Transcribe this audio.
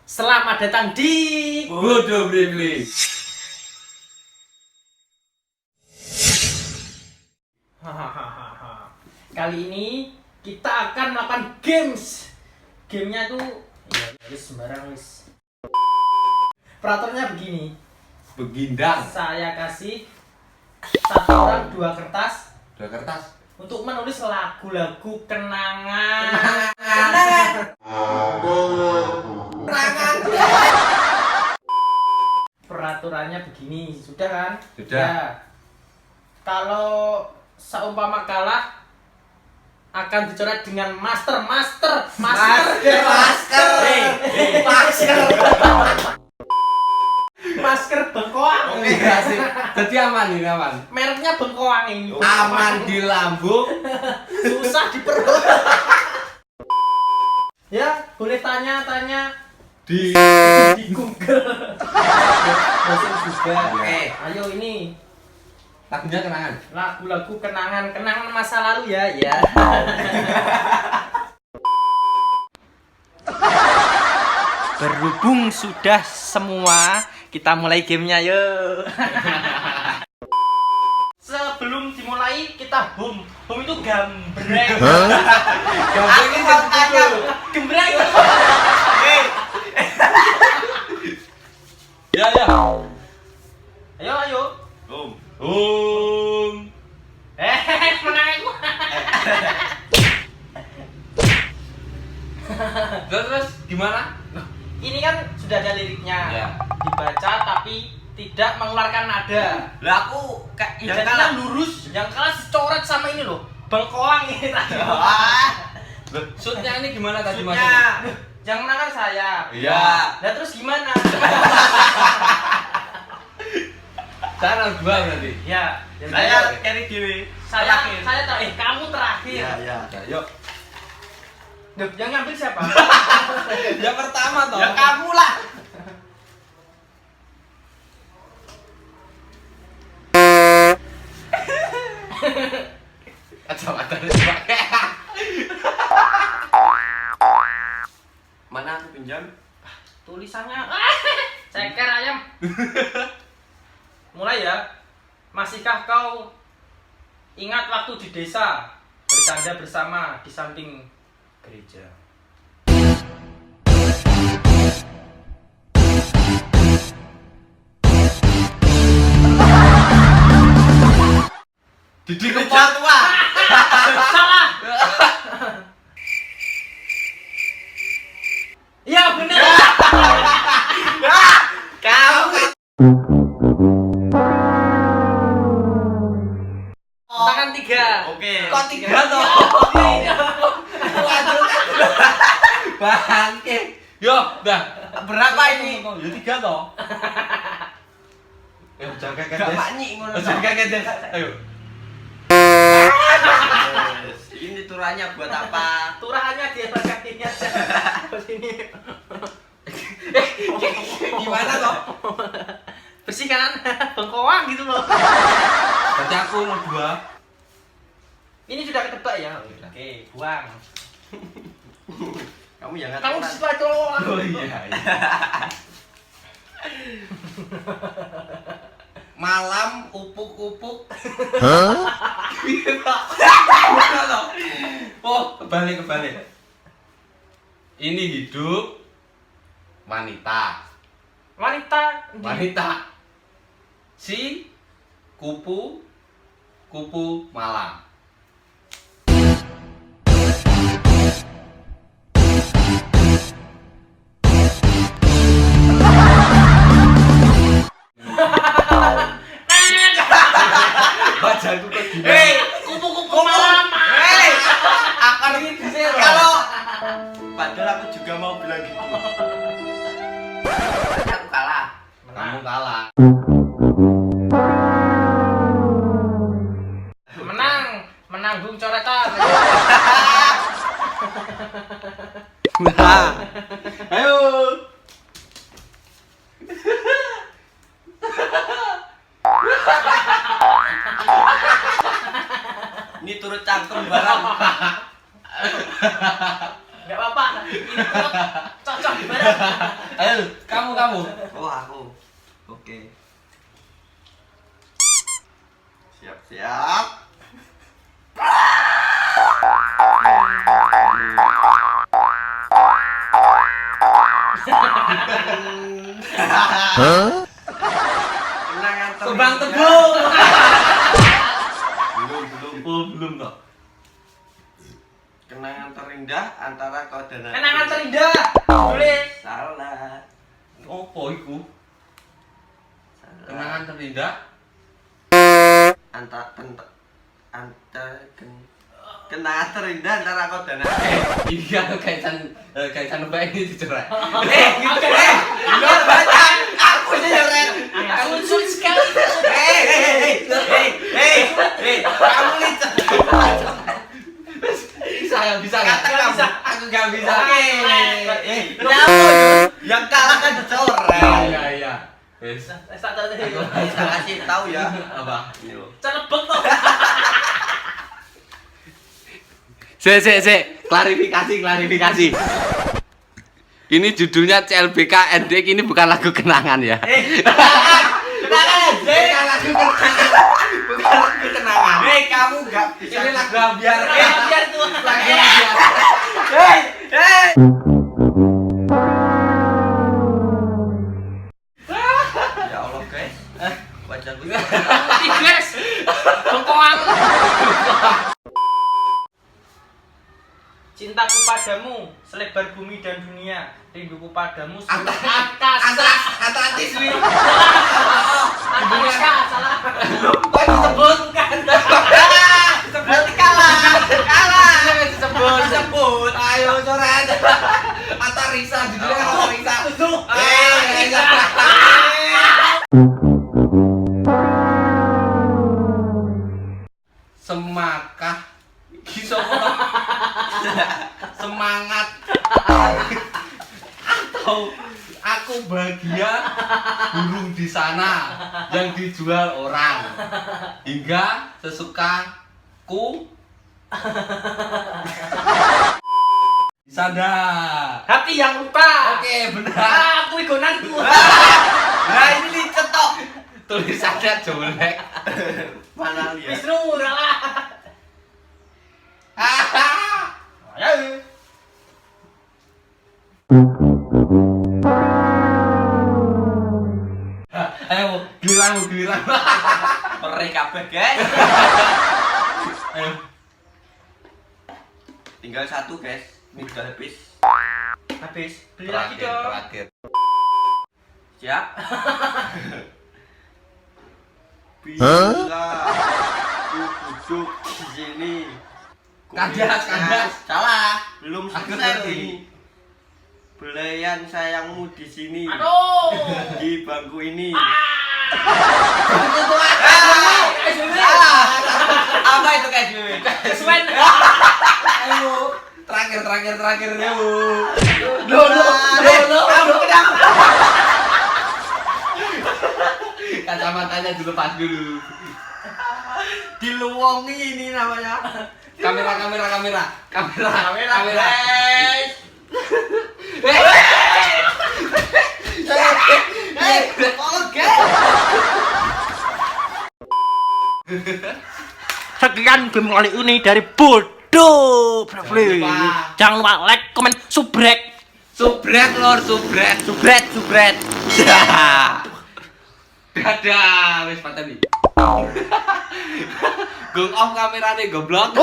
Selamat datang di Bodoh Brivli. Kali ini kita akan melakukan games. Gamenya tuh ya sembarang wis. Peraturannya begini. Begindang. Saya kasih satu orang 2 kertas Dua kertas. untuk menulis lagu-lagu kenangan. Peraturannya begini, sudah kan? Sudah. Ya. Kalau seumpama kalah akan dicoret dengan masker. Masker bengkoang. Oke, asik. Jadi aman ini, aman. Mereknya bengkoang ini. Aman di lambung. Susah di perut. Ya, boleh tanya-tanya Di Google. Bosan juga. Oke. Ayo ini lagunya kenangan. lagu-lagu kenangan masa lalu ya. Berhubung sudah semua, kita mulai gamenya yuk. Sebelum dimulai kita boom itu gambreng. Gambreng ini Aku mau tanya, gembreng. Ya. Ayo. Menang aku. Terus gimana? Ini kan sudah ada liriknya. Ya. Dibaca tapi tidak mengeluarkan nada. Lah aku kayak yang Jadinya kalah. lurus, yang kalah coret sama ini loh. Bengkoang ini tadi. Shootnya ini gimana tadi Shootnya. maksudnya? Yang menang kan saya. Iya. Nah terus gimana? Saya harus dua berarti. Ya, Saya carry dewe. saya kamu terakhir. Iya. Ya, yuk. Duh, yang ngambil siapa? Yang pertama toh. Ya kamu lah. Kacamata Mana aku pinjam? Tulisannya ceker ayam. Mulai ya. Masihkah kau ingat waktu di desa bercanda bersama di samping gereja? Didi Gereja kepot. tua. Salah. Ya benar. Kamu. Tangan 3. Oke. Kok 3 toh? Bangke. Yo, dah. Berapa ini? Ya 3 toh. Yo, jangan kaget. Gak Des. panik ngono. Jangan kaget. Des. Ayo. Ini turanya buat apa? Turahannya dia kakinya aja. Sini. Gimana toh? Bersih kan? Bengkoang gitu loh. Berarti aku mau 2. Ini sudah ketebak ya. Oke, buang. Kamu jangan. Kamu di situ aja. Oh iya. Malam upuk-upuk. Gimana toh? Oh, kebalik. Ini hidup wanita. Wanita. Si kupu malam. Wajahku kok gini. Kupu-kupu malam. Akan kalau padahal aku juga mau bilang gitu. Aku kalah. Kamu kalah. Menanggung coretan. Ayo. Ini turut cangkem barang. Nggak apa-apa. Ini cocok gimana? Ayo, kamu. Oh aku. Oke. Siap. Kenangan Tebang tebung. Belum toh. Kenangan terindah antara kau dan aku. Kenangan terindah. Boleh. Salah. Opo iku? Salah. Kenangan terindah. Kenangan terindah antara kau dan aku. Iya, kaitan apa ini dicerai? Lu baca. Aku sih nyoret. Aku sulit sekali. Kamu licik. Bisa nggak? Kata kamu. Bisa. Aku nggak bisa. Kamu yang kalah kan dicoret. Iya. Wes. Tak tahu tadi. Kita kasih tahu ya. Apa? Celebek toh. Klarifikasi. Ini judulnya CLBK NDK, ini bukan lagu kenangan ya. Kenangan aja. Bukan lagu kenangan. Kamu enggak bisa. Ini lagu ambiar. Biar tuh. Lagu ambiar. Ya Allah, guys. Wajahku. Tigres. Bengkoang. Cintaku padamu selebar bumi dan dunia, rinduku padamu seluruh angkasa. Atlantis wi. Angkasa salah. Kok disebut kan? Berarti kalah. Disebut. Ayo coret. Atarisa judulnya Atarisa. Semakah. Semangat atau aku bahagia burung di sana yang dijual orang hingga sesukaku di sana. Hati yang luka. Oke, benar. Aku igonanku. Nah, ini licet toh. Tulisannya jelek. Mana lihat? Wisnu lah. Ayo. Ayo, giliran. Mereka kabeh, guys. Ayo. Tinggal satu, guys. Ini udah habis. Habis. Beli lagi dong. Terakhir. Siap. Bila ku duduk di sini. Kandas. Salah. Belum Aku selesai ngerti. ini. Belayan sayangmu di sini. Aduh. Di bangku ini. Apa itu KSBB? Kesuwen. Ayo, terakhir yuk. Kamu kenapa? Kacamatanya dilepas dulu. Diluwongi ini namanya. Kamera. Guys. Oke. Sekian game kali ini dari Bodoh. lupa. Jangan lupa like, komen, subrek. Subret. Subret. Dadah, wis pateni. Gong off kamerane goblok.